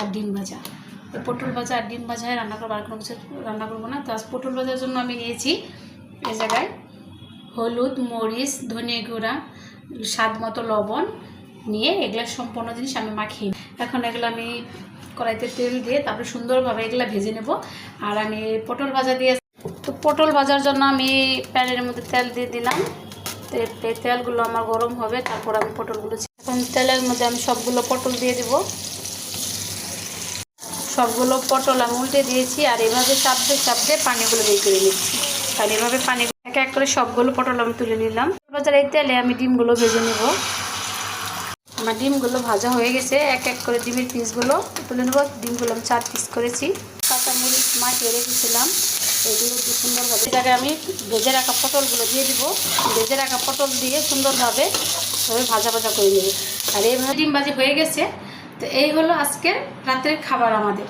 আর ডিম ভাজা। তো পটল ভাজা আর ডিম ভাজায় রান্না করবো, আর কোনো কিছু রান্না করবো না। তো আজ পটল ভাজার জন্য আমি নিয়েছি এই জায়গায় হলুদ, মরিচ, ধনিয়া গুঁড়া, স্বাদ মতো লবণ নিয়ে এগুলো সম্পূর্ণ জিনিস আমি মাখিয়ে এখন এগুলো আমি কড়াইতে তেল দিয়ে তারপরে সুন্দরভাবে এগুলো ভেজে নেব। আর আমি পটল ভাজা দিয়ে, তো পটল ভাজার জন্য আমি প্যানের মধ্যে তেল দিয়ে দিলাম। তেলগুলো আমার গরম হবে, তারপর আমি পটলগুলো, এখন তেলের মধ্যে আমি সবগুলো পটল দিয়ে দিব। সবগুলো পটল আমি উল্টে দিয়েছি আর এভাবে চাপতে চাপতে পানিগুলো বের করে নিচ্ছি। আর এভাবে পানি এক এক করে সবগুলো পটল আমি তুলে নিলাম। ভাজার এই তেলে আমি ডিমগুলো ভেজে নেব। আমার ডিমগুলো ভাজা হয়ে গেছে, এক এক করে ডিমের পিসগুলো তুলে নেব। ডিমগুলো আমি 4 পিস করেছি। কাঁচামরিচ মাখিয়ে রেখেছিলাম, এগুলো সুন্দরভাবে জায়গায় আমি ভেজে রাখা পটলগুলো দিয়ে দিব। ভেজে রাখা পটল দিয়ে সুন্দরভাবে ভাজা ভাজা করে নেব। আর এইভাবে ডিম ভাজি হয়ে গেছে। তো এই হলো আজকের রাতের খাবার আমাদের।